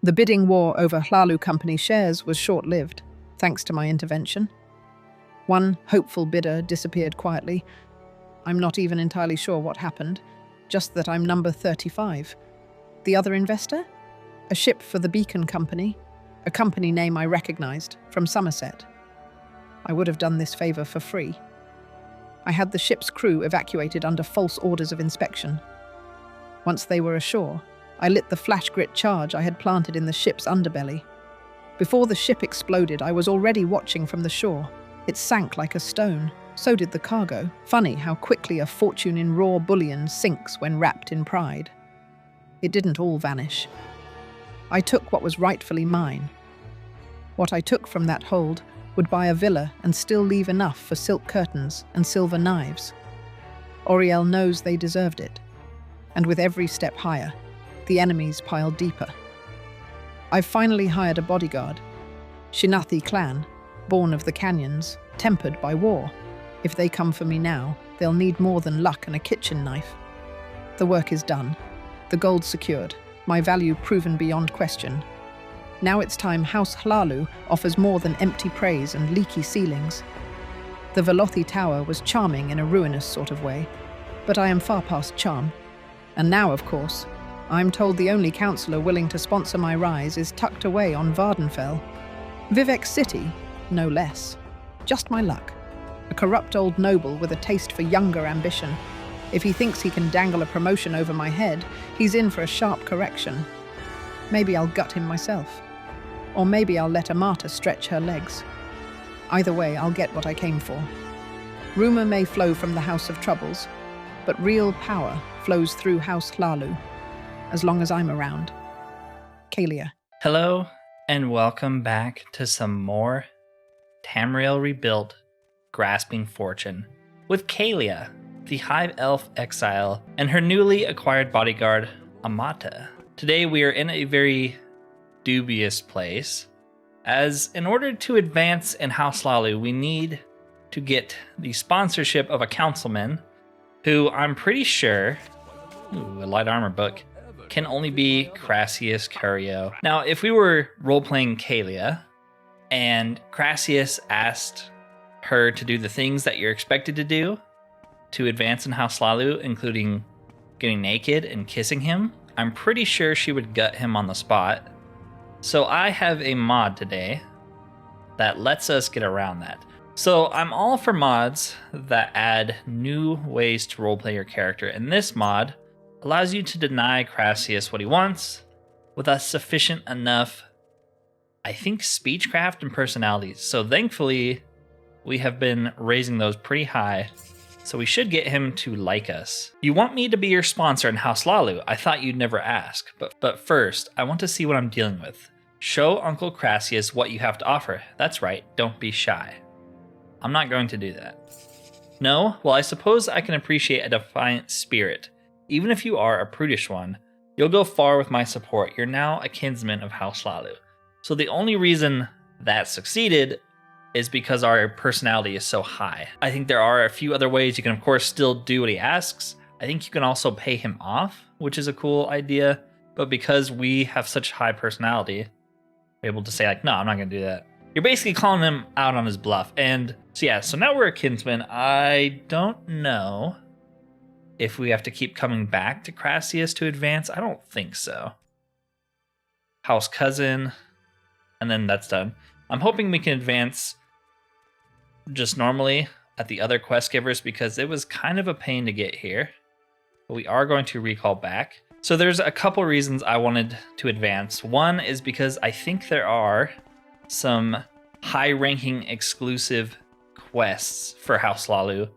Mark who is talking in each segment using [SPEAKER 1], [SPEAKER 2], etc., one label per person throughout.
[SPEAKER 1] The bidding war over Hlalu Company shares was short-lived, thanks to my intervention. One hopeful bidder disappeared quietly. I'm not even entirely sure what happened, just that I'm number 35. The other investor? A ship for the Beacon Company, a company name I recognized from Somerset. I would have done this favor for free. I had the ship's crew evacuated under false orders of inspection. Once they were ashore, I lit the flash grit charge I had planted in the ship's underbelly. Before the ship exploded, I was already watching from the shore. It sank like a stone. So did the cargo. Funny how quickly a fortune in raw bullion sinks when wrapped in pride. It didn't all vanish. I took what was rightfully mine. What I took from that hold would buy a villa and still leave enough for silk curtains and silver knives. Auriel knows they deserved it. And with every step higher, the enemies piled deeper. I've finally hired a bodyguard. Shinathi clan, born of the canyons, tempered by war. If they come for me now, they'll need more than luck and a kitchen knife. The work is done. The gold secured. My value proven beyond question. Now it's time House Hlalu offers more than empty praise and leaky ceilings. The Velothi Tower was charming in a ruinous sort of way, but I am far past charm. And now, of course, I'm told the only councillor willing to sponsor my rise is tucked away on Vardenfell. Vivek City, no less. Just my luck. A corrupt old noble with a taste for younger ambition. If he thinks he can dangle a promotion over my head, he's in for a sharp correction. Maybe I'll gut him myself. Or maybe I'll let a martyr stretch her legs. Either way, I'll get what I came for. Rumour may flow from the House of Troubles, but real power flows through House Hlalu, as long as I'm around. Caelia.
[SPEAKER 2] Hello, and welcome back to some more Tamriel Rebuilt Grasping Fortune with Caelia, the Hive Elf Exile, and her newly acquired bodyguard, Amata. Today we are in a very dubious place, as in order to advance in House Hlalu, we need to get the sponsorship of a councilman who I'm pretty sure, a light armor book, can only be Crassius Mod. Now, if we were role-playing Caelia, and Crassius asked her to do the things that you're expected to do to advance in House Hlalu, including getting naked and kissing him, I'm pretty sure she would gut him on the spot. So I have a mod today that lets us get around that. So I'm all for mods that add new ways to roleplay your character, and this mod allows you to deny Crassius what he wants with a sufficient enough, I think, speechcraft and personality. So thankfully, we have been raising those pretty high, so we should get him to like us. You want me to be your sponsor in House Hlalu? I thought you'd never ask, but first, I want to see what I'm dealing with. Show Uncle Crassius what you have to offer. That's right, don't be shy. I'm not going to do that. No? Well, I suppose I can appreciate a defiant spirit. Even if you are a prudish one, you'll go far with my support. You're now a kinsman of House Hlalu. So the only reason that succeeded is because our personality is so high. I think there are a few other ways you can, of course, still do what he asks. I think you can also pay him off, which is a cool idea. But because we have such high personality, we're able to say, like, no, I'm not going to do that. You're basically calling him out on his bluff. And so, yeah, so now we're a kinsman. I don't know if we have to keep coming back to Crassius to advance. I don't think so. House cousin, and then that's done. I'm hoping we can advance just normally at the other quest givers because it was kind of a pain to get here. But we are going to recall back. So there's a couple reasons I wanted to advance. One is because I think there are some high-ranking exclusive quests for House Hlalu,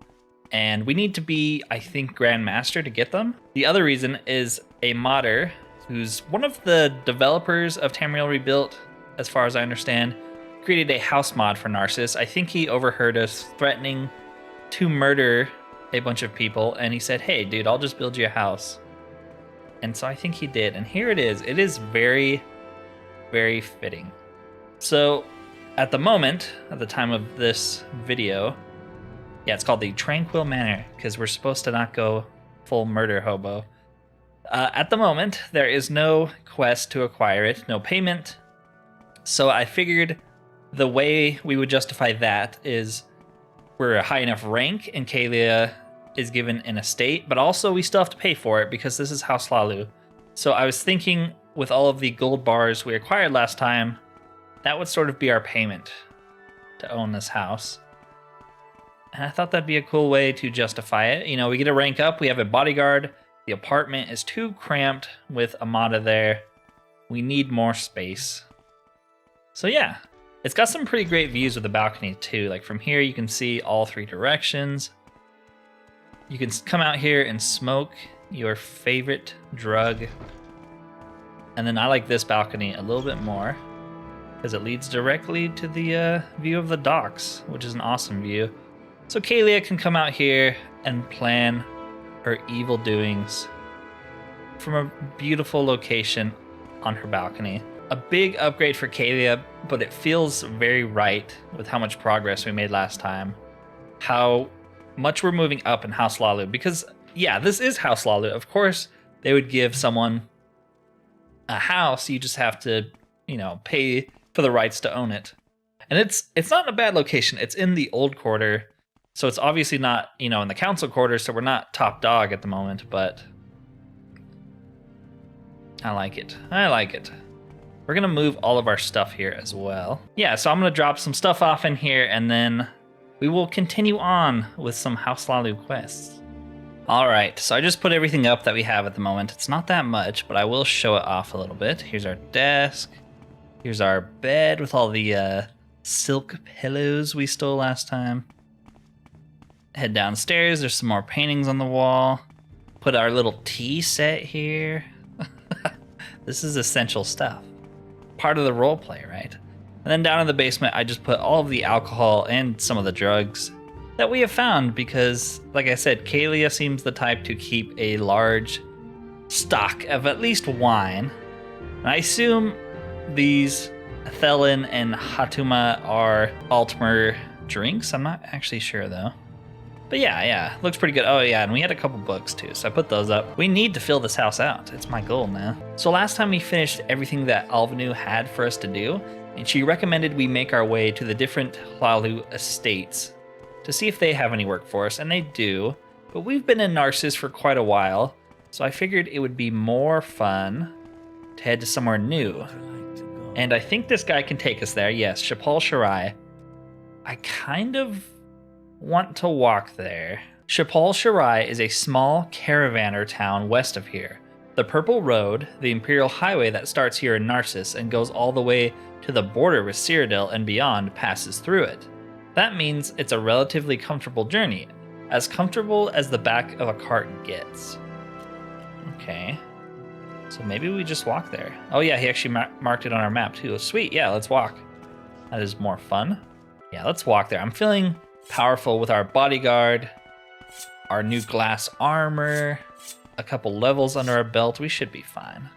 [SPEAKER 2] and we need to be, I think, Grandmaster to get them. The other reason is a modder who's one of the developers of Tamriel Rebuilt, as far as I understand, created a house mod for Narsis. I think he overheard us threatening to murder a bunch of people, and he said, hey, dude, I'll just build you a house. And so I think he did, and here it is. It is very, very fitting. So at the moment, at the time of this video, yeah, it's called the Tranquil Manor, because we're supposed to not go full murder hobo. At the moment, there is no quest to acquire it, no payment. So I figured the way we would justify that is we're a high enough rank and Caelia is given an estate, but also we still have to pay for it because this is House Lalu. So I was thinking with all of the gold bars we acquired last time, that would sort of be our payment to own this house. And I thought that'd be a cool way to justify it. You know, we get a rank up, we have a bodyguard, the apartment is too cramped with Amada there. We need more space. So yeah, it's got some pretty great views of the balcony too. Like from here, you can see all 3 directions. You can come out here and smoke your favorite drug. And then I like this balcony a little bit more because it leads directly to the view of the docks, which is an awesome view. So Caelia can come out here and plan her evil doings from a beautiful location on her balcony. A big upgrade for Caelia, but it feels very right with how much progress we made last time. How much we're moving up in House Lalu, because yeah, this is House Lalu. Of course, they would give someone a house. You just have to, you know, pay for the rights to own it. And it's not in a bad location. It's in the old quarter. So it's obviously not, you know, in the council quarter, so we're not top dog at the moment, but I like it. I like it. We're going to move all of our stuff here as well. Yeah, so I'm going to drop some stuff off in here, and then we will continue on with some House Lalu quests. All right, so I just put everything up that we have at the moment. It's not that much, but I will show it off a little bit. Here's our desk. Here's our bed with all the silk pillows we stole last time. Head downstairs, there's some more paintings on the wall. Put our little tea set here. This is essential stuff. Part of the role play, right? And then down in the basement, I just put all of the alcohol and some of the drugs that we have found because, like I said, Caelia seems the type to keep a large stock of at least wine. And I assume these Thelin and Hatuma are Altmer drinks. I'm not actually sure though. But yeah, looks pretty good. Oh yeah, and we had a couple books too, so I put those up. We need to fill this house out. It's my goal now. So last time we finished everything that Alvanu had for us to do, and she recommended we make our way to the different Lalu estates to see if they have any work for us, and they do. But we've been in Narsis for quite a while, so I figured it would be more fun to head to somewhere new. And I think this guy can take us there. Yes, Shipal-Sharai. I kind of want to walk there. Shipal-Sharai is a small caravaner town west of here. The Purple Road, the Imperial Highway that starts here in Narsis and goes all the way to the border with Cyrodiil and beyond, passes through it. That means it's a relatively comfortable journey, as comfortable as the back of a cart gets. Okay, so maybe we just walk there. Oh yeah, he actually marked it on our map too. Sweet, yeah, let's walk. That is more fun. Yeah, let's walk there. I'm feeling powerful with our bodyguard, our new glass armor, a couple levels under our belt. We should be fine.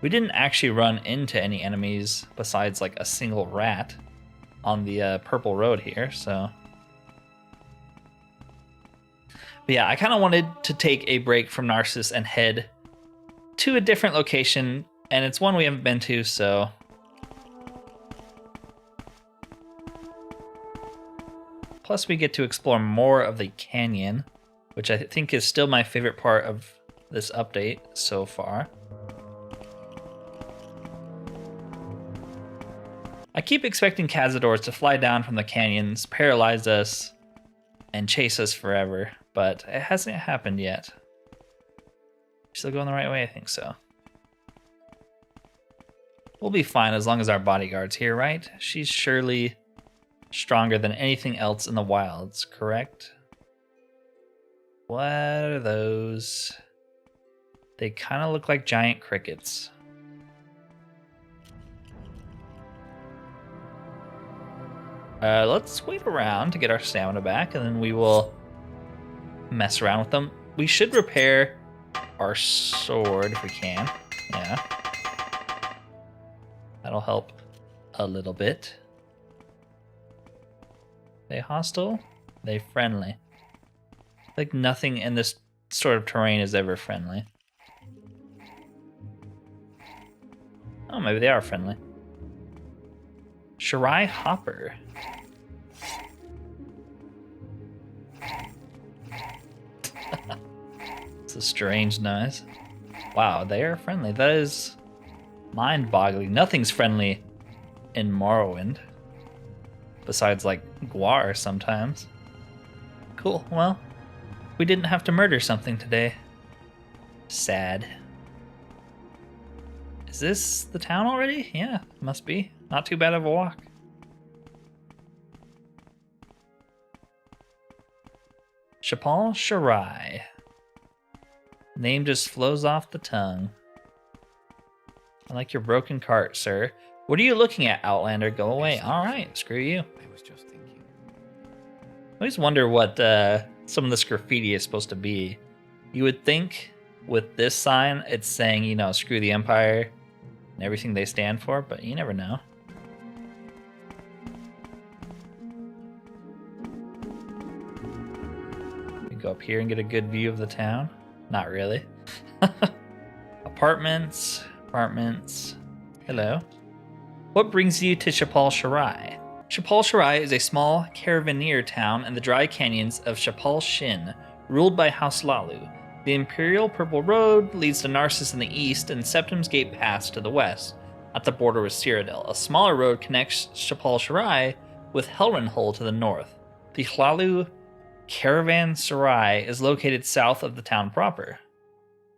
[SPEAKER 2] We didn't actually run into any enemies besides like a single rat on the Purple Road here, so. But yeah, I kind of wanted to take a break from Narsis and head to a different location, and it's one we haven't been to, so. Plus we get to explore more of the canyon, which I think is still my favorite part of this update so far. I keep expecting Cazadors to fly down from the canyons, paralyze us, and chase us forever, but it hasn't happened yet. Still going the right way? I think so. We'll be fine as long as our bodyguard's here, right? She's surely stronger than anything else in the wilds, correct? What are those? They kind of look like giant crickets. Let's wait around to get our stamina back, and then we will mess around with them. We should repair our sword if we can. Yeah. That'll help a little bit. They hostile? They friendly? Like nothing in this sort of terrain is ever friendly. maybe they are friendly. Sharai Hopper. It's a strange noise. Wow, they are friendly. That is mind-boggling. Nothing's friendly in Morrowind. Besides, like, Guar sometimes. Cool, well, we didn't have to murder something today. Sad. Is this the town already? Yeah, must be. Not too bad of a walk. Shipal-Sharai. Name just flows off the tongue. I like your broken cart, sir. What are you looking at, Outlander? Go away. Alright, screw you.
[SPEAKER 3] I was just thinking.
[SPEAKER 2] I always wonder what some of this graffiti is supposed to be. You would think with this sign, it's saying, you know, screw the Empire and everything they stand for, but you never know. We go up here and get a good view of the town. Not really. Apartments. Hello. What brings you to Shipal-Sharai? Shipal-Sharai is a small caravaneer town in the dry canyons of Shipal-Shin, ruled by House Lalu. The Imperial Purple Road leads to Narsis in the east and Septim's Gate Pass to the west, at the border with Cyrodiil. A smaller road connects Shipal-Sharai with Helrenhal to the north. The Hlalu Caravanserai is located south of the town proper.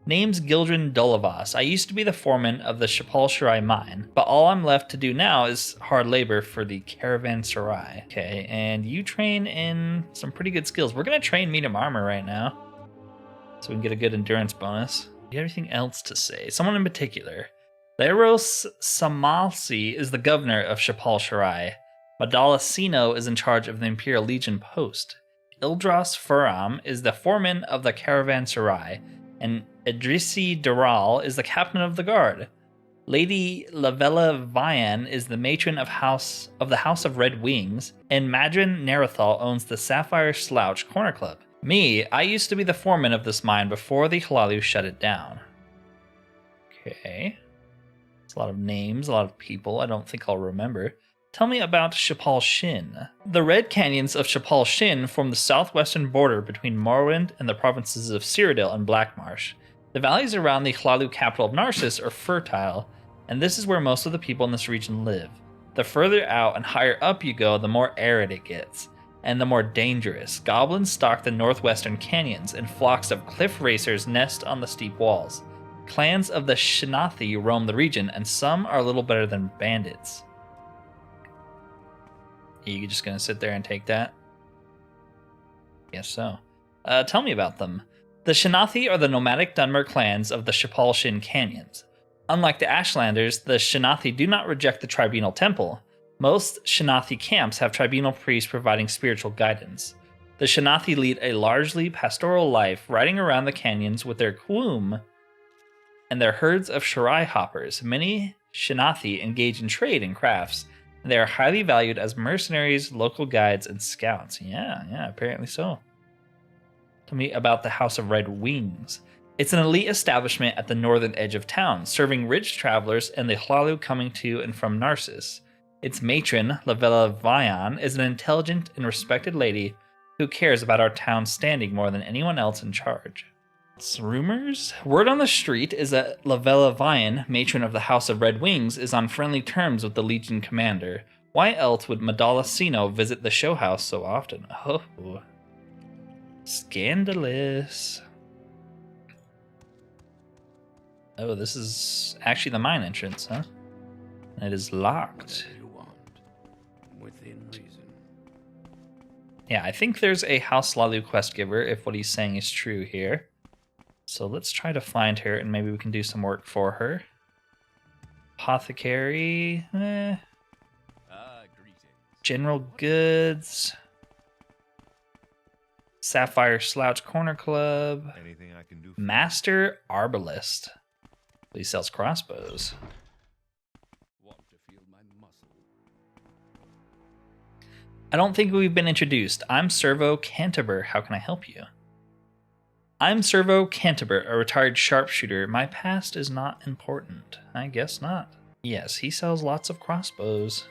[SPEAKER 2] Name's Gildren Dolavas. I used to be the foreman of the Shipal-Sharai mine, but all I'm left to do now is hard labor for the Caravanserai. Okay, and you train in some pretty good skills. We're going to train medium armor right now, so we can get a good endurance bonus. Do you have anything else to say? Someone in particular. Leros Samalsi is the governor of Shipal-Sharai. Madalasino is in charge of the Imperial Legion post. Ildras Furam is the foreman of the Caravanserai, and Idrisi Dural is the captain of the guard. Lady Lavella Vian is the matron of the House of Red Wings, and Madrin Nerathal owns the Sapphire Slouch Corner Club. Me, I used to be the foreman of this mine before the Hlalu shut it down. Okay. It's a lot of names, a lot of people I don't think I'll remember. Tell me about Shipal-Shin. The Red Canyons of Shipal-Shin form the southwestern border between Morrowind and the provinces of Cyrodiil and Blackmarsh. The valleys around the Hlalu capital of Narsis are fertile, and this is where most of the people in this region live. The further out and higher up you go, the more arid it gets, and the more dangerous. Goblins stalk the northwestern canyons, and flocks of cliff racers nest on the steep walls. Clans of the Shinathi roam the region, and some are little better than bandits. Are you just going to sit there and take that? Guess so. Tell me about them. The Shinathi are the nomadic Dunmer clans of the Shipal-Shin Canyons. Unlike the Ashlanders, the Shinathi do not reject the Tribunal Temple. Most Shinathi camps have Tribunal priests providing spiritual guidance. The Shinathi lead a largely pastoral life, riding around the canyons with their Quum and their herds of Sharai hoppers. Many Shinathi engage in trade and crafts. They are highly valued as mercenaries, local guides, and scouts. Yeah, apparently so. Tell me about the House of Red Wings. It's an elite establishment at the northern edge of town, serving rich travelers and the Hlalu coming to and from Narsis. Its matron, Lavella Vian, is an intelligent and respected lady who cares about our town's standing more than anyone else in charge. Rumors? Word on the street is that Lavella Vian, matron of the House of Red Wings, is on friendly terms with the Legion commander. Why else would Madalasino visit the show house so often? Oh, scandalous. Oh, this is actually the mine entrance, huh? It is locked.
[SPEAKER 3] Whatever you want, within reason.
[SPEAKER 2] Yeah, I think there's a House Lalu quest giver if what he's saying is true here. So let's try to find her and maybe we can do some work for her. Apothecary.
[SPEAKER 3] Greetings.
[SPEAKER 2] General goods. Sapphire Slouch Corner Club.
[SPEAKER 4] Anything I can do?
[SPEAKER 2] Master Arbalist. He sells crossbows.
[SPEAKER 3] Want to feel my muscle?
[SPEAKER 2] I don't think we've been introduced. I'm Servo Canterbury. How can I help you? I'm Servo Canterbury, a retired sharpshooter. My past is not important. I guess not. Yes, he sells lots of crossbows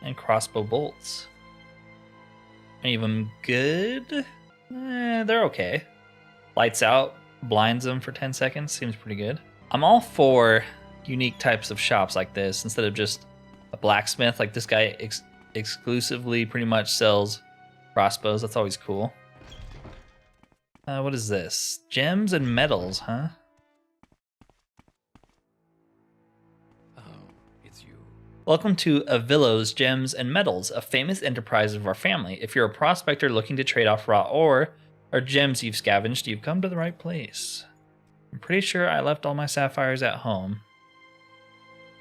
[SPEAKER 2] and crossbow bolts. Any of them good? They're okay. Lights out, blinds them for 10 seconds, seems pretty good. I'm all for unique types of shops like this instead of just a blacksmith. Like this guy exclusively pretty much sells crossbows. That's always cool. What is this? Gems and metals, huh?
[SPEAKER 3] Oh, it's you.
[SPEAKER 2] Welcome to Avillo's Gems and Metals, a famous enterprise of our family. If you're a prospector looking to trade off raw ore or gems you've scavenged, you've come to the right place. I'm pretty sure I left all my sapphires at home.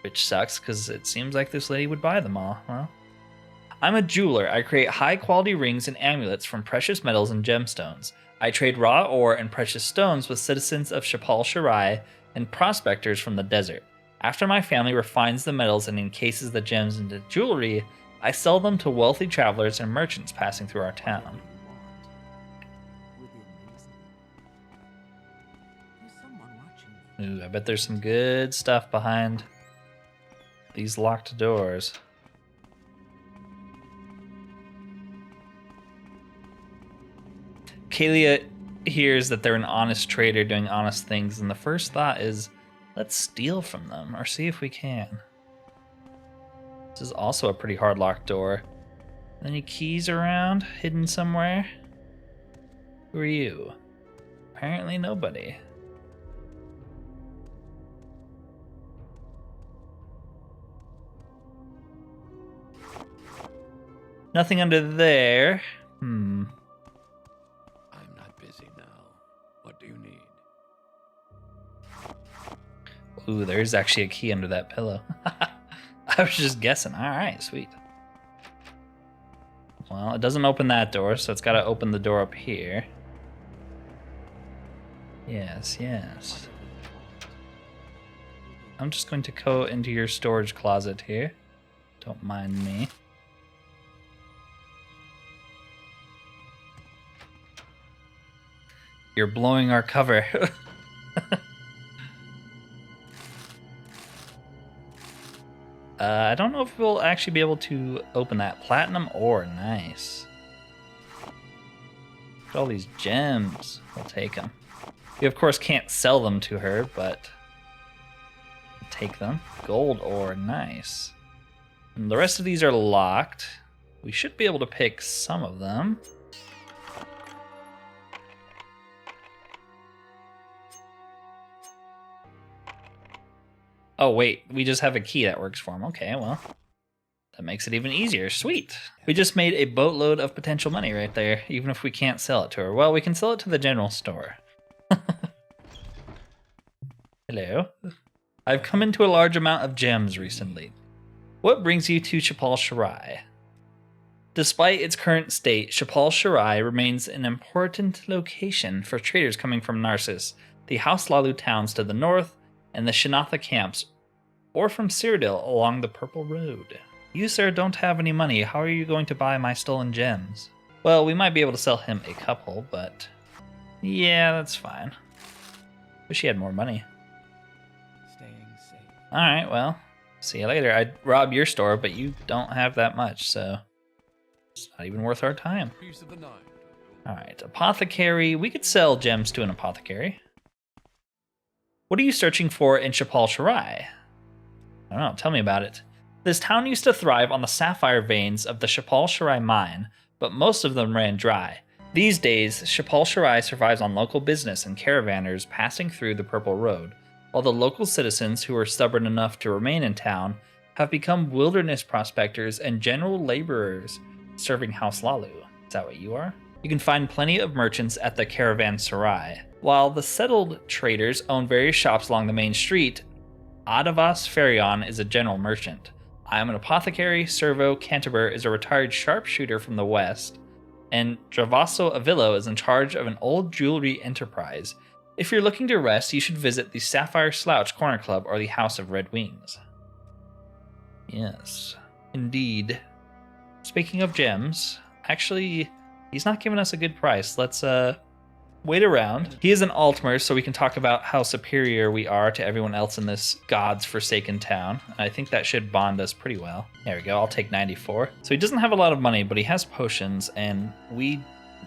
[SPEAKER 2] Which sucks, because it seems like this lady would buy them all. Well, I'm a jeweler. I create high-quality rings and amulets from precious metals and gemstones. I trade raw ore and precious stones with citizens of Shipal-Sharai and prospectors from the desert. After my family refines the metals and encases the gems into jewelry, I sell them to wealthy travelers and merchants passing through our town. Ooh, I bet there's some good stuff behind these locked doors. Caelia hears that they're an honest trader doing honest things, and the first thought is, let's steal from them, or see if we can. This is also a pretty hard locked door. Any keys around, hidden somewhere? Who are you? Apparently nobody. Nothing under there.
[SPEAKER 3] I'm not busy now. What do you need?
[SPEAKER 2] Ooh, there's actually a key under that pillow. I was just guessing. All right, sweet. Well, it doesn't open that door, so it's got to open the door up here. Yes, yes. I'm just going to go into your storage closet here. Don't mind me. You're blowing our cover. I don't know if we'll actually be able to open that. Platinum ore, nice. Look at all these gems. We'll take them. We of course can't sell them to her, but we'll take them. Gold ore, nice. And the rest of these are locked. We should be able to pick some of them. Oh, wait, we just have a key that works for him. Okay, well, that makes it even easier. Sweet. We just made a boatload of potential money right there, even if we can't sell it to her. Well, we can sell it to the general store. Hello. I've come into a large amount of gems recently. What brings you to Shipal-Sharai? Despite its current state, Shipal-Sharai remains an important location for traders coming from Narsis, the House Lalu towns to the north, and the Shinatha camps, or from Cyrodiil along the Purple Road. You, sir, don't have any money. How are you going to buy my stolen gems? Well, we might be able to sell him a couple, but yeah, that's fine. Wish he had more money.
[SPEAKER 3] Staying safe.
[SPEAKER 2] Alright, well, see you later. I'd rob your store, but you don't have that much, so it's not even worth our time.
[SPEAKER 3] Piece of the night.
[SPEAKER 2] Alright, apothecary. We could sell gems to an apothecary. What are you searching for in Shipal-Sharai? I don't know, tell me about it. This town used to thrive on the sapphire veins of the Shipal-Sharai mine, but most of them ran dry. These days, Shipal-Sharai survives on local business and caravanners passing through the Purple Road, while the local citizens who are stubborn enough to remain in town have become wilderness prospectors and general laborers serving House Lalu. Is that what you are? You can find plenty of merchants at the Caravanserai. While the settled traders own various shops along the main street, Adavas Ferion is a general merchant. I am an apothecary, Servo Canterbury is a retired sharpshooter from the west, and Travasso Avillo is in charge of an old jewelry enterprise. If you're looking to rest, you should visit the Sapphire Slouch Corner Club or the House of Red Wings. Yes, indeed. Speaking of gems, actually, he's not giving us a good price. Let's wait around. He is an Altmer, so we can talk about how superior we are to everyone else in this God's forsaken town. I think that should bond us pretty well. There we go, I'll take 94. So he doesn't have a lot of money, but he has potions, and we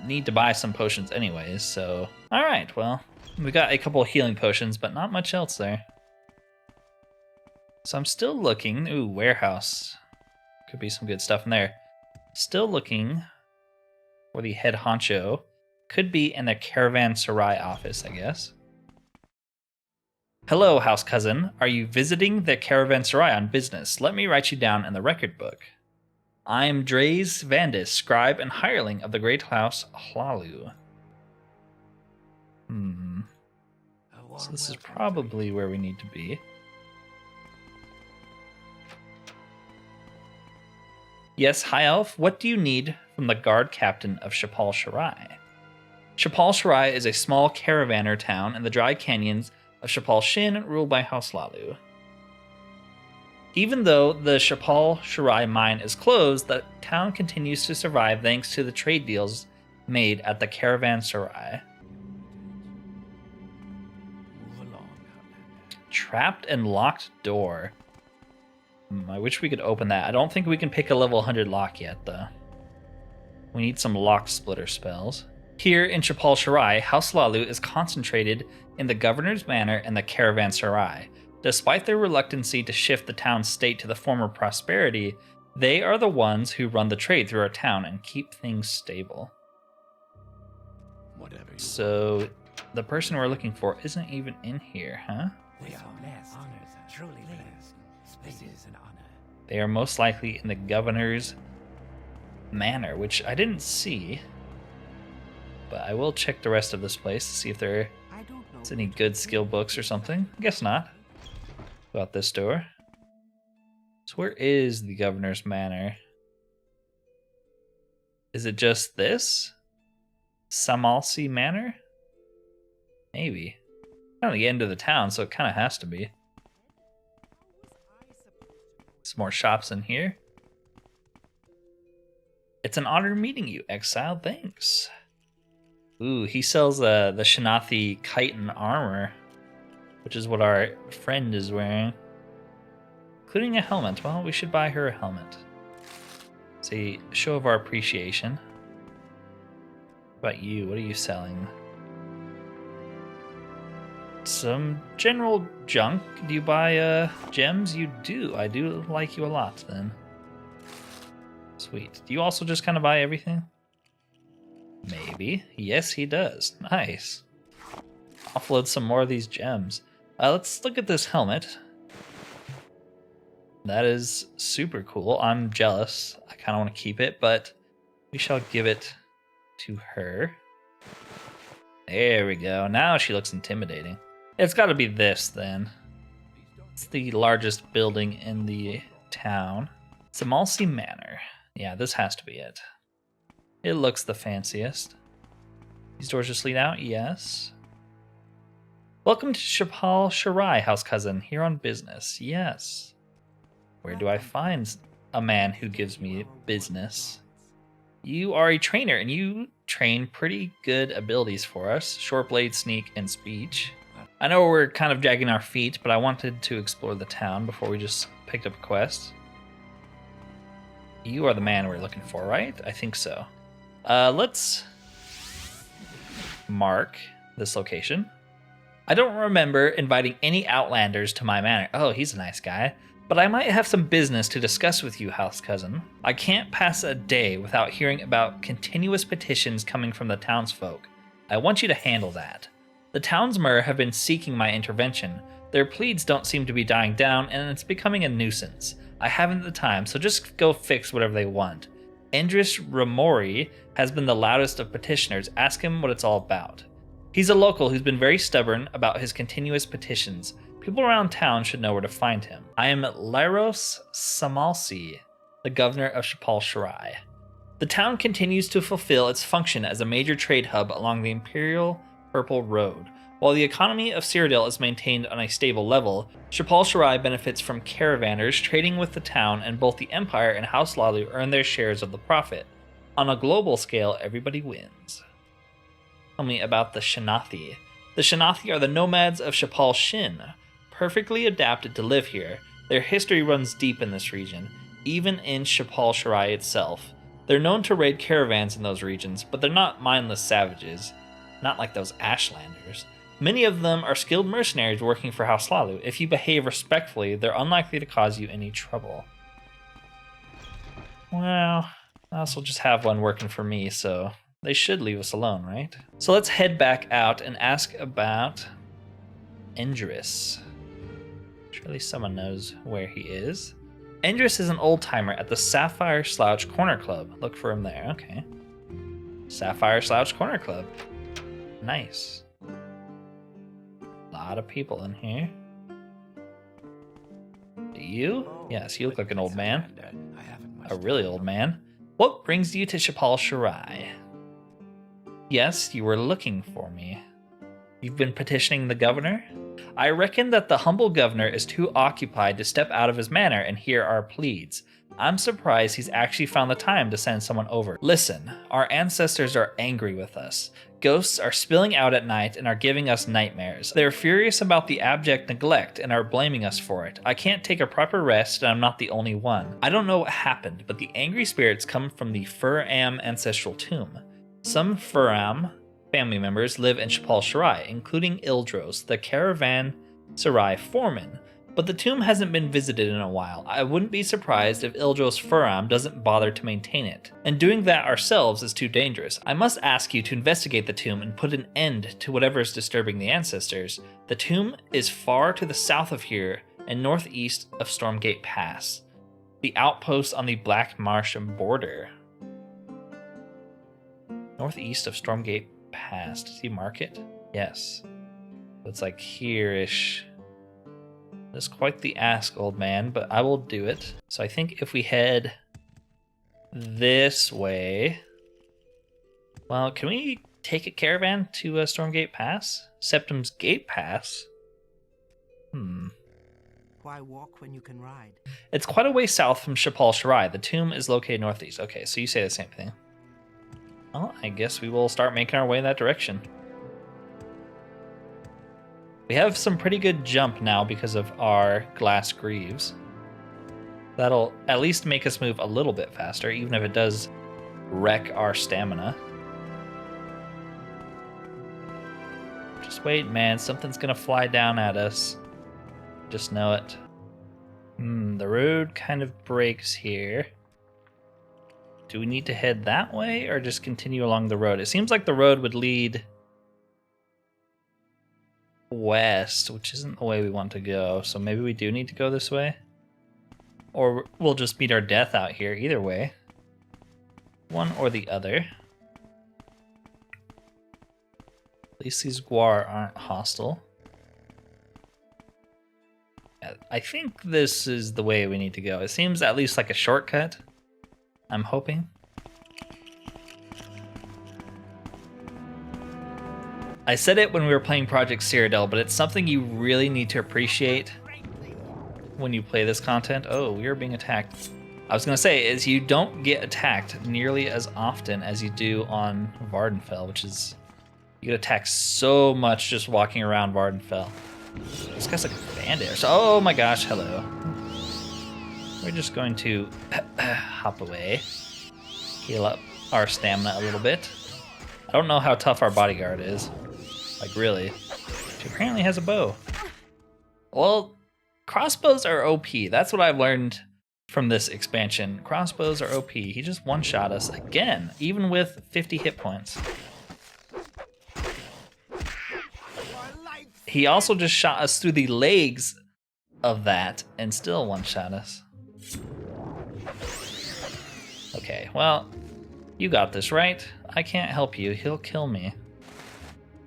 [SPEAKER 2] need to buy some potions anyways, so... Alright, well, we got a couple of healing potions, but not much else there. So I'm still looking... Ooh, warehouse. Could be some good stuff in there. Still looking for the head honcho. Could be in the Caravanserai office, I guess. Hello, house cousin. Are you visiting the Caravanserai on business? Let me write you down in the record book. I am Dres Vandis, scribe and hireling of the great house Hlalu. So this is probably where we need to be. Yes, High Elf, what do you need from the guard captain of Shipal-Sharai? Shipal-Sharai is a small caravaner town in the dry canyons of Shipal-Shin, ruled by House Hlalu. Even though the Shipal-Sharai mine is closed, the town continues to survive thanks to the trade deals made at the Caravanserai. Trapped and locked door. I wish we could open that. I don't think we can pick a level 100 lock yet, though. We need some lock splitter spells. Here in Shipal-Sharai, House Hlalu is concentrated in the Governor's Manor and the Caravanserai. Despite their reluctancy to shift the town's state to the former prosperity, they are the ones who run the trade through our town and keep things stable. So, the person we're looking for isn't even in here, huh?
[SPEAKER 3] We are blessed, truly blessed. This is an honor.
[SPEAKER 2] They are most likely in the Governor's Manor, which I didn't see. But I will check the rest of this place to see if there's any good skill books or something. I guess not. About this door. So where is the Governor's Manor? Is it just this? Samalsi Manor? Maybe. Kind of the end of the town, so it kind of has to be. Some more shops in here. It's an honor meeting you, exile. Thanks. Ooh, he sells the Shanathi chitin armor, which is what our friend is wearing. Including a helmet. Well, we should buy her a helmet. It's a show of our appreciation. What about you? What are you selling? Some general junk. Do you buy gems? You do. I do like you a lot then. Sweet. Do you also just kind of buy everything? Maybe. Yes, he does. Nice. Offload some more of these gems. Let's look at this helmet. That is super cool. I'm jealous. I kind of want to keep it, but we shall give it to her. There we go. Now she looks intimidating. It's got to be this then. It's the largest building in the town. Samalsi Manor. Yeah, this has to be it. It looks the fanciest. These doors just lead out? Yes. Welcome to Shipal-Sharai, house cousin. Here on business. Yes. Where do I find a man who gives me business? You are a trainer, and you train pretty good abilities for us. Short blade, sneak, and speech. I know we're kind of dragging our feet, but I wanted to explore the town before we just picked up a quest. You are the man we're looking for, right? I think so. Let's mark this location. I don't remember inviting any outlanders to my manor. Oh, he's a nice guy. But I might have some business to discuss with you, house cousin. I can't pass a day without hearing about continuous petitions coming from the townsfolk. I want you to handle that. The townsmer have been seeking my intervention. Their pleads don't seem to be dying down, and it's becoming a nuisance. I haven't the time, so just go fix whatever they want. Endris Ramori has been the loudest of petitioners. Ask him what it's all about. He's a local who's been very stubborn about his continuous petitions. People around town should know where to find him. I am Lyros Samalsi, the governor of Shipal-Sharai. The town continues to fulfill its function as a major trade hub along the Imperial Purple Road. While the economy of Cyrodiil is maintained on a stable level, Shipal-Sharai benefits from caravanners trading with the town, and both the Empire and House Hlalu earn their shares of the profit. On a global scale, everybody wins. tell me about the Shanathi. The Shanathi are the nomads of Shipal-Shin, perfectly adapted to live here. Their history runs deep in this region, even in Shipal-Sharai itself. They're known to raid caravans in those regions, but they're not mindless savages. Not like those Ashlanders. Many of them are skilled mercenaries working for House Lalu. If you behave respectfully, they're unlikely to cause you any trouble. Well, I also just have one working for me, so they should leave us alone, right? So let's head back out and ask about Endris. Surely someone knows where he is. Endris is an old-timer at the Sapphire Slouch Corner Club. Look for him there, okay. Sapphire Slouch Corner Club. Nice. A lot of people in here. Do you? Yes, you look like an old man. A really old man. What brings you to Shipal-Sharai? Yes, you were looking for me. You've been petitioning the governor? I reckon that the humble governor is too occupied to step out of his manor and hear our pleads. I'm surprised he's actually found the time to send someone over. Listen, our ancestors are angry with us. Ghosts are spilling out at night and are giving us nightmares. They're furious about the abject neglect and are blaming us for it. I can't take a proper rest and I'm not the only one. I don't know what happened, but the angry spirits come from the Fur-Am ancestral tomb. Some Fur-Am family members live in Shipal-Sharai, including Ildros, the Caravanserai foreman. But the tomb hasn't been visited in a while. I wouldn't be surprised if Ildros Fur-Am doesn't bother to maintain it. And doing that ourselves is too dangerous. I must ask you to investigate the tomb and put an end to whatever is disturbing the ancestors. The tomb is far to the south of here and northeast of Stormgate Pass, the outpost on the Black Marsh border. Northeast of Stormgate Pass. Does he mark it? Yes. It's like here-ish. That's quite the ask, old man, but I will do it. So I think if we head this way... Well, can we take a caravan to Stormgate Pass? Septum's Gate Pass?
[SPEAKER 4] Why walk when you can ride?
[SPEAKER 2] It's quite a way south from Shipal-Sharai. The tomb is located northeast. Okay, so you say the same thing. Well, I guess we will start making our way in that direction. We have some pretty good jump now because of our glass greaves. That'll at least make us move a little bit faster, even if it does wreck our stamina. Just wait, man. Something's gonna fly down at us. Just know it. The road kind of breaks here. Do we need to head that way or just continue along the road? It seems like the road would lead west, which isn't the way we want to go, so maybe we do need to go this way, or we'll just meet our death out here. Either way, one or the other. At least these Guar aren't hostile. I think this is the way we need to go. It seems at least like a shortcut, I'm hoping. I said it when we were playing Project Cyrodiil, but it's something you really need to appreciate when you play this content. Oh, we are being attacked. I was going to say, is you don't get attacked nearly as often as you do on Vardenfell, which is... You get attacked so much just walking around Vardenfell. This guy's like a bandit. So, oh my gosh, hello. We're just going to hop away. Heal up our stamina a little bit. I don't know how tough our bodyguard is. Like, really. She apparently has a bow. Well, crossbows are OP. That's what I've learned from this expansion. Crossbows are OP. He just one-shot us again, even with 50 hit points. He also just shot us through the legs of that and still one-shot us. Okay, well, you got this, right? I can't help you. He'll kill me.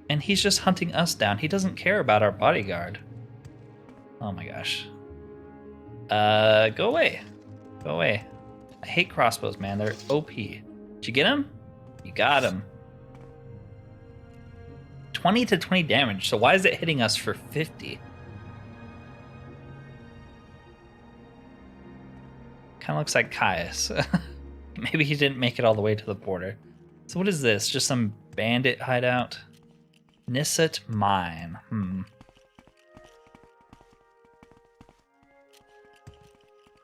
[SPEAKER 2] And he's just hunting us down. He doesn't care about our bodyguard. Oh my gosh. Go away. Go away. I hate crossbows, man. They're OP. Did you get him? You got him. 20 to 20 damage. So why is it hitting us for 50? Kind of looks like Caius. Maybe he didn't make it all the way to the border. So what is this? Just some bandit hideout? Nisset Mine.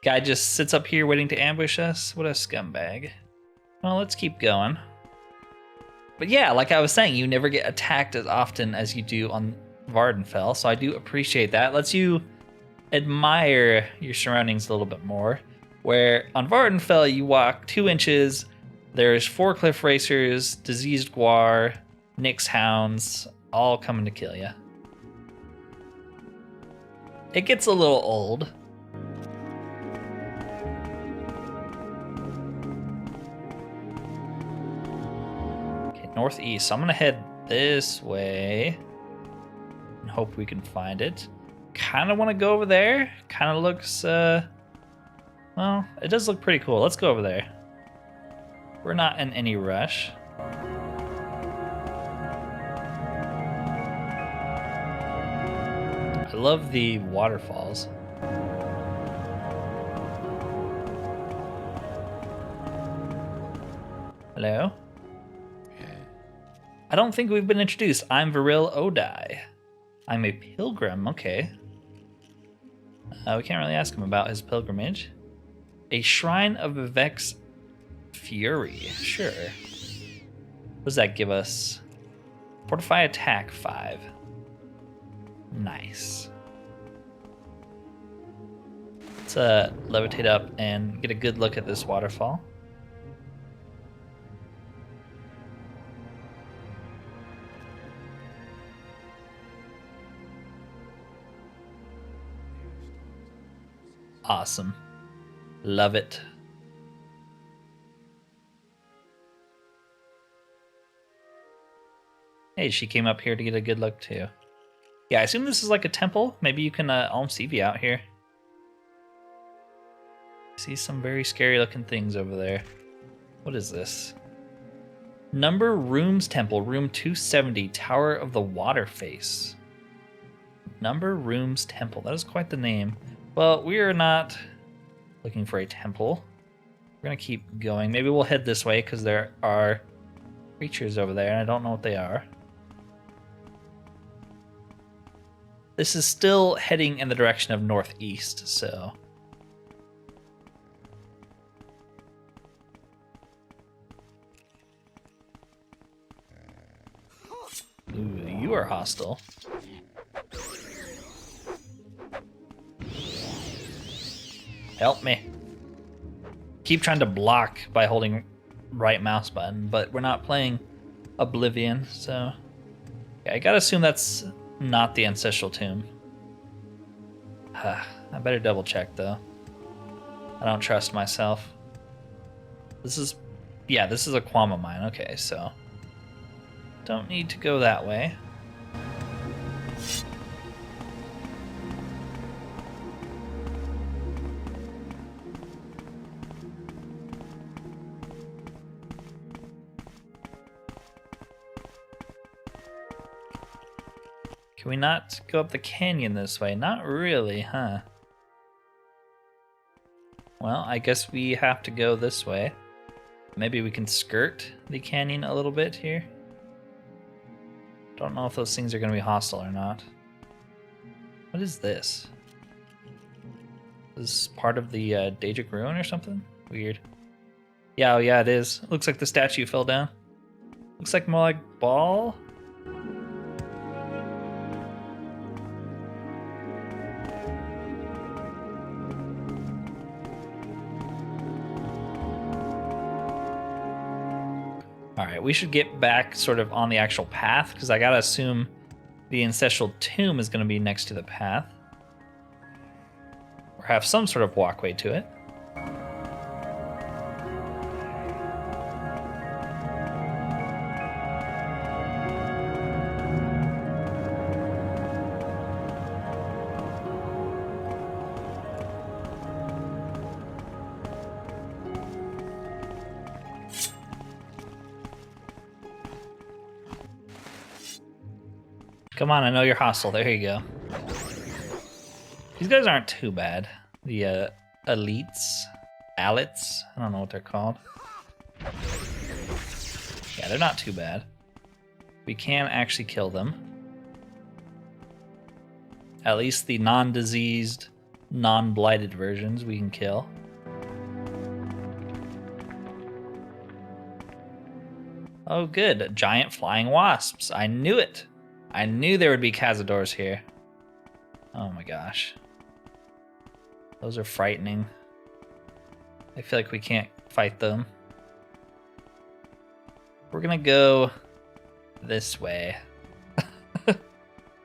[SPEAKER 2] Guy just sits up here waiting to ambush us. What a scumbag. Well, let's keep going. But yeah, like I was saying, you never get attacked as often as you do on Vardenfell, so I do appreciate that. Lets you admire your surroundings a little bit more. Where on Vardenfell, you walk 2 inches, there's 4 cliff racers, diseased guar, Nyx hounds, all coming to kill you. It gets a little old. Okay, northeast. So I'm gonna head this way and hope we can find it. Kind of want to go over there. Kind of looks, well, it does look pretty cool. Let's go over there. We're not in any rush. I love the waterfalls. Hello? I don't think we've been introduced. I'm Viril Odai. I'm a pilgrim, okay. We can't really ask him about his pilgrimage. A Shrine of Vex Fury, sure. What does that give us? Fortify attack 5. Nice. Let's levitate up and get a good look at this waterfall. Awesome. Love it. Hey, she came up here to get a good look too. Yeah, I assume this is like a temple. Maybe you can alms CV out here. See some very scary looking things over there. What is this? Number Rooms Temple, room 270, Tower of the Water Face. Number Rooms Temple, that is quite the name. Well, we are not looking for a temple. We're gonna keep going. Maybe we'll head this way because there are creatures over there and I don't know what they are. This is still heading in the direction of northeast, so. Ooh, you are hostile. Help me. Keep trying to block by holding right mouse button, but we're not playing Oblivion, so. Yeah, I gotta assume that's not the ancestral tomb. I better double check though. I don't trust myself. This is, yeah, this is a Quama mine. Okay, so don't need to go that way. Can we not go up the canyon this way? Not really, huh? Well, I guess we have to go this way. Maybe we can skirt the canyon a little bit here. Don't know if those things are going to be hostile or not. What is this? Is this part of the Daedric ruin or something? Weird. Yeah, oh yeah, it is. Looks like the statue fell down. Looks like more like ball. Alright, we should get back sort of on the actual path, because I gotta assume the ancestral tomb is going to be next to the path. Or have some sort of walkway to it. Come on, I know you're hostile. There you go. These guys aren't too bad. The elites, alits, I don't know what they're called. Yeah, they're not too bad. We can actually kill them. At least the non-diseased, non-blighted versions we can kill. Oh good, giant flying wasps. I knew it. I knew there would be cazadors here. Oh my gosh. Those are frightening. I feel like we can't fight them. We're gonna go this way.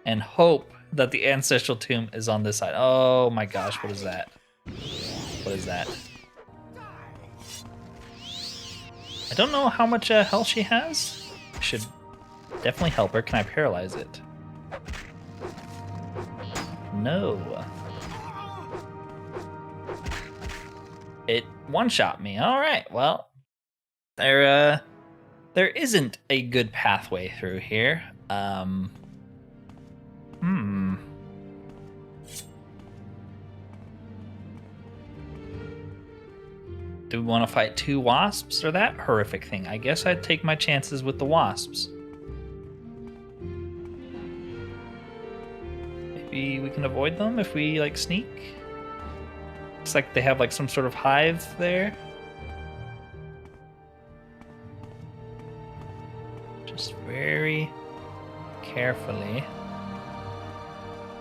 [SPEAKER 2] And hope that the ancestral tomb is on this side. Oh my gosh, what is that? What is that? I don't know how much health she has. I should definitely help her. Can I paralyze it? No. It one-shot me. All right, well, there isn't a good pathway through here. Do we want to fight 2 wasps or that horrific thing? I guess I'd take my chances with the wasps. Maybe we can avoid them if we, like, sneak? Looks like they have, like, some sort of hive there. Just very carefully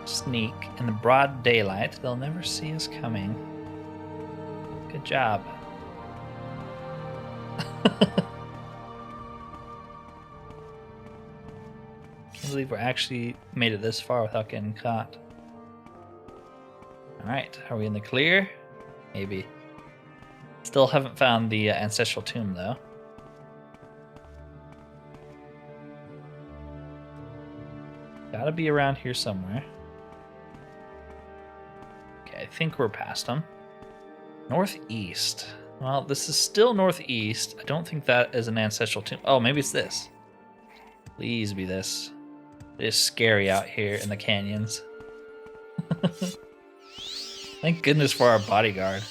[SPEAKER 2] sneak in the broad daylight. They'll never see us coming. Good job. Can't believe we're actually made it this far without getting caught. Alright, are we in the clear? Maybe. Still haven't found the ancestral tomb though. Gotta be around here somewhere. Okay, I think we're past them. Northeast. Well, this is still northeast. I don't think that is an ancestral tomb. Oh, maybe it's this. Please be this. It is scary out here in the canyons. Thank goodness for our bodyguard.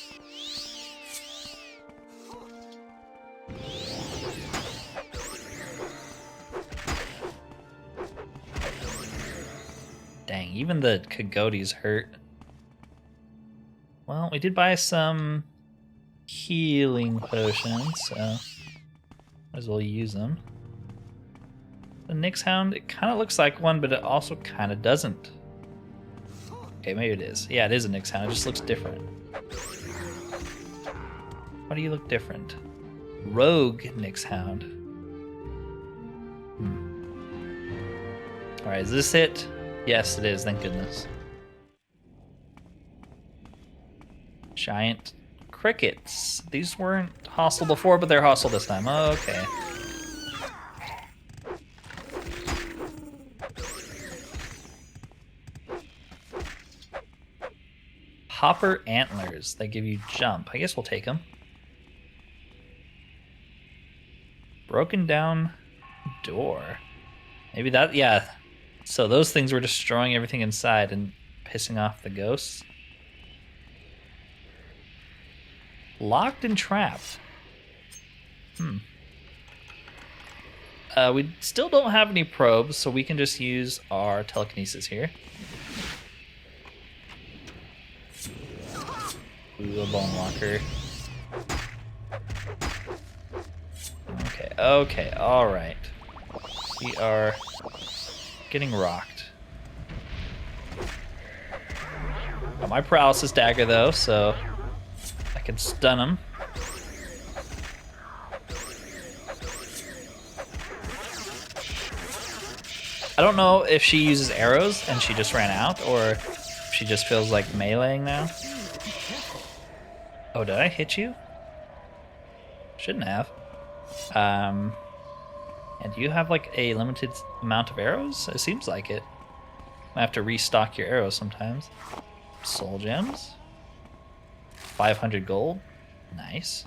[SPEAKER 2] Dang, even the Coyotes hurt. Well, we did buy some healing potions, so might as well use them. The Nyx Hound, it kind of looks like one, but it also kind of doesn't. Okay, maybe it is. Yeah, it is a Nyx Hound. It just looks different. Why do you look different? Rogue Nyx Hound. Alright, is this it? Yes, it is. Thank goodness. Giant crickets. These weren't hostile before, but they're hostile this time. Okay. Hopper antlers. They give you jump. I guess we'll take them. Broken down door. Maybe that, yeah. So those things were destroying everything inside and pissing off the ghosts. Locked and trapped. We still don't have any probes, so we can just use our telekinesis here. Ooh, a bone walker. Okay, alright. We are getting rocked. Got my paralysis dagger though, so I can stun him. I don't know if she uses arrows and she just ran out, or if she just feels like meleeing now. Oh, did I hit you? Shouldn't have. And do you have like a limited amount of arrows? It seems like it. I have to restock your arrows sometimes. Soul gems. 500 gold. Nice.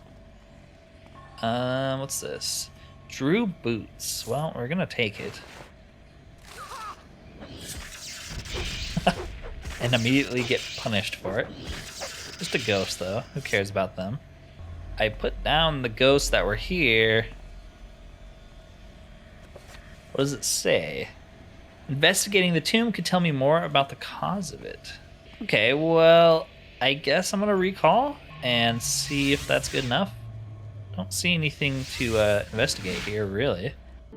[SPEAKER 2] What's this? Drew boots. Well, we're gonna take it. And immediately get punished for it. Just a ghost though. Who cares about them? I put down the ghosts that were here. What does it say? Investigating the tomb could tell me more about the cause of it. Okay, well, I guess I'm gonna recall and see if that's good enough. Don't see anything to investigate here, really.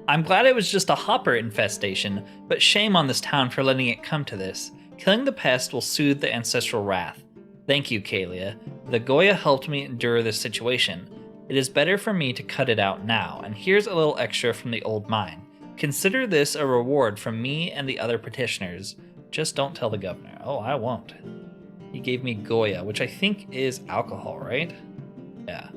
[SPEAKER 2] I'm glad it was just a hopper infestation, but shame on this town for letting it come to this. Killing the pest will soothe the ancestral wrath. Thank you, Caelia. The Goya helped me endure this situation. It is better for me to cut it out now, and here's a little extra from the old mine. Consider this a reward from me and the other petitioners. Just don't tell the governor. Oh, I won't. He gave me Goya, which I think is alcohol, right? Yeah.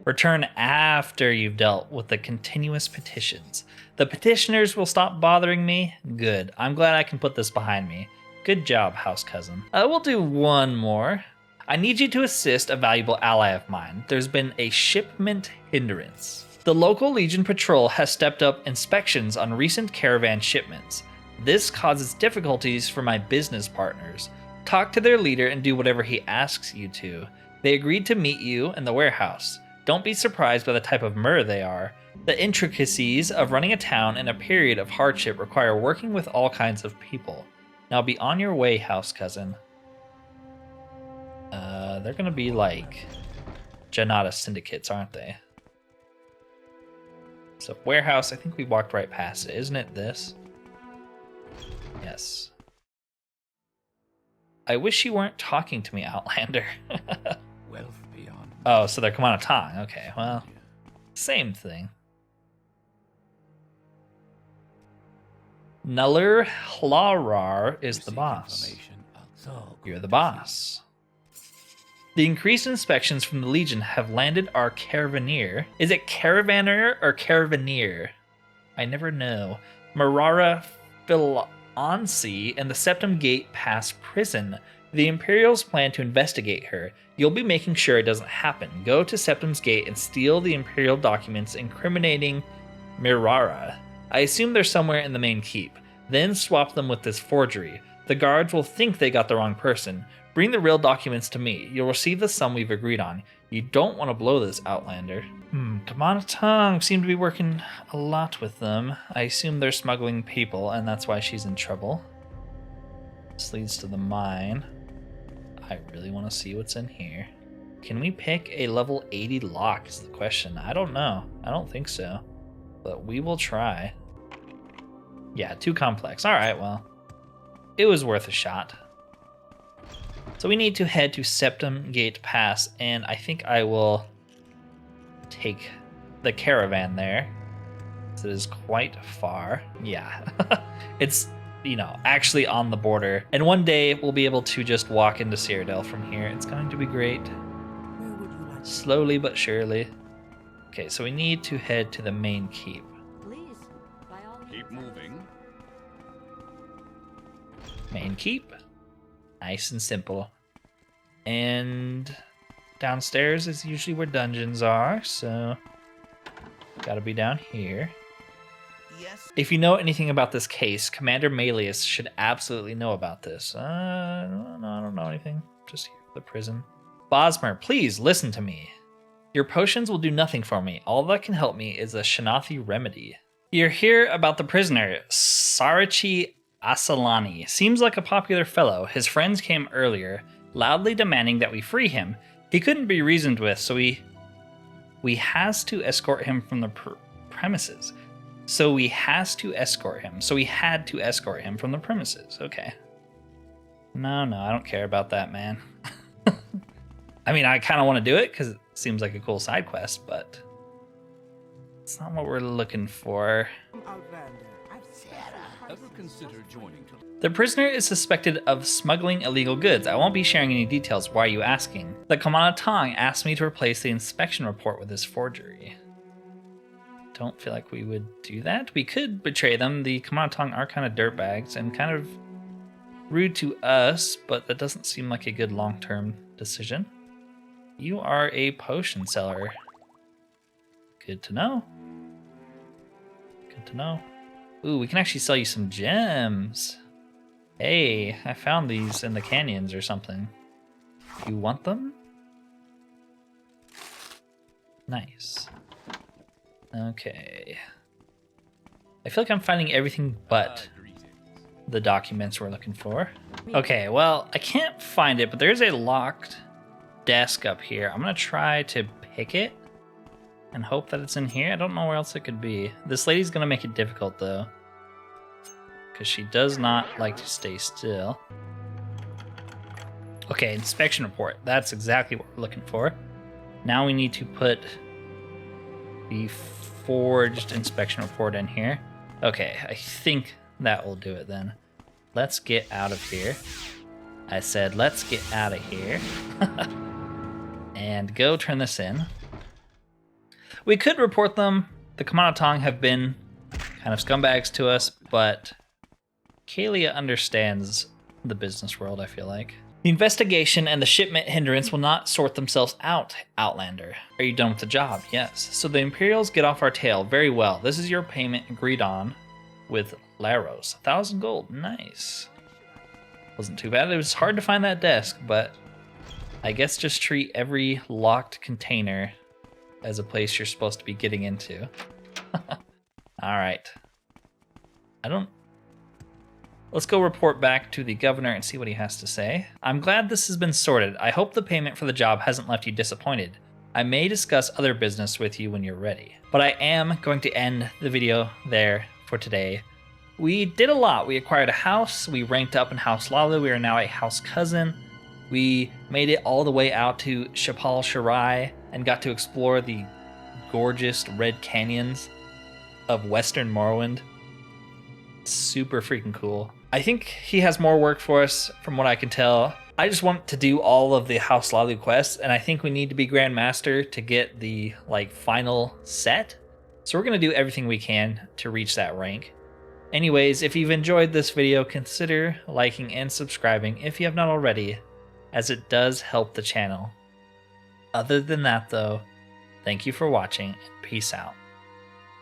[SPEAKER 2] Return after you've dealt with the continuous petitions. The petitioners will stop bothering me? Good. I'm glad I can put this behind me. Good job, house cousin. We'll do one more. I need you to assist a valuable ally of mine. There's been a shipment hindrance. The local Legion patrol has stepped up inspections on recent caravan shipments. This causes difficulties for my business partners. Talk to their leader and do whatever he asks you to. They agreed to meet you in the warehouse. Don't be surprised by the type of myrrh they are. The intricacies of running a town in a period of hardship require working with all kinds of people. Now be on your way, house cousin. They're gonna be like Janata syndicates, aren't they? So warehouse, I think we walked right past it. Isn't it this? Yes. I wish you weren't talking to me, Outlander.
[SPEAKER 3] Wealth beyond.
[SPEAKER 2] Oh, so they're Kamana Tong. Okay, well, same thing. Nuller Hlarar is the boss. You're the boss. The increased inspections from the Legion have landed our caravaneer. Is it caravaner or caravaneer? I never know. Marara Philansi and the Septum Gate Pass prison. The Imperials plan to investigate her. You'll be making sure it doesn't happen. Go to Septum's Gate and steal the Imperial documents incriminating Mirara. I assume they're somewhere in the main keep. Then swap them with this forgery. The guards will think they got the wrong person. Bring the real documents to me. You'll receive the sum we've agreed on. You don't want to blow this, Outlander. Kamana Tong seem to be working a lot with them. I assume they're smuggling people, and that's why she's in trouble. This leads to the mine. I really want to see what's in here. Can we pick a level 80 lock is the question. I don't know. I don't think so. But we will try. Yeah, too complex. Alright, well. It was worth a shot. So we need to head to Septum Gate Pass, and I think I will take the caravan there. It is quite far. Yeah. It's, you know, actually on the border. And one day we'll be able to just walk into Cyrodiil from here. It's going to be great. Slowly but surely. Okay, so we need to head to the main keep.
[SPEAKER 5] Please, by all means.
[SPEAKER 3] Keep moving.
[SPEAKER 2] Main keep. Nice and simple. And downstairs is usually where dungeons are, so gotta be down here.
[SPEAKER 4] Yes.
[SPEAKER 2] If you know anything about this case, Commander Malius should absolutely know about this. I don't know anything. Just here at the prison. Bosmer, please listen to me. Your potions will do nothing for me. All that can help me is a Shanathi remedy. You're here about the prisoner, Sarachi Asalani. Seems like a popular fellow. His friends came earlier, loudly demanding that we free him. He couldn't be reasoned with, so we has to escort him from the premises. So we has to escort him. So we had to escort him from the premises. Okay. No, I don't care about that, man. I mean, I kind of want to do it because it seems like a cool side quest, but it's not what we're looking for.
[SPEAKER 4] Outlander,
[SPEAKER 3] Ever consider joining to...
[SPEAKER 2] The prisoner is suspected of smuggling illegal goods. I won't be sharing any details. Why are you asking? The Kamana Tong asked me to replace the inspection report with this forgery. Don't feel like we would do that. We could betray them. The Kamana Tong are kind of dirtbags and kind of rude to us, but that doesn't seem like a good long-term decision. You are a potion seller. Good to know. Good to know. Ooh, we can actually sell you some gems. Hey, I found these in the canyons or something. You want them? Nice. Okay. I feel like I'm finding everything but the documents we're looking for. Okay, well, I can't find it, but there's a locked desk up here. I'm gonna try to pick it and hope that it's in here. I don't know where else it could be. This lady's gonna make it difficult though, because she does not like to stay still. Okay, inspection report. That's exactly what we're looking for. Now we need to put the forged inspection report in here. Okay, I think that will do it then. Let's get out of here. I said, let's get out of here. And go turn this in. We could report them. The Kamanatong have been kind of scumbags to us, but Caelia understands the business world, I feel like. The investigation and the shipment hindrance will not sort themselves out, Outlander. Are you done with the job? Yes. So the Imperials get off our tail. Very well. This is your payment agreed on with Laros. 1,000 gold. Nice. Wasn't too bad. It was hard to find that desk, but I guess just treat every locked container as a place you're supposed to be getting into. Alright. Let's go report back to the governor and see what he has to say. I'm glad this has been sorted. I hope the payment for the job hasn't left you disappointed. I may discuss other business with you when you're ready. But I am going to end the video there for today. We did a lot. We acquired a house. We ranked up in House Lalu. We are now a house cousin. We made it all the way out to Shipal-Sharai and got to explore the gorgeous red canyons of Western Morrowind. Super freaking cool. I think he has more work for us from what I can tell. I just want to do all of the House Lalu quests, and I think we need to be Grandmaster to get the final set. So we're going to do everything we can to reach that rank. Anyways, if you've enjoyed this video, consider liking and subscribing if you have not already, as it does help the channel. Other than that though, thank you for watching and peace out.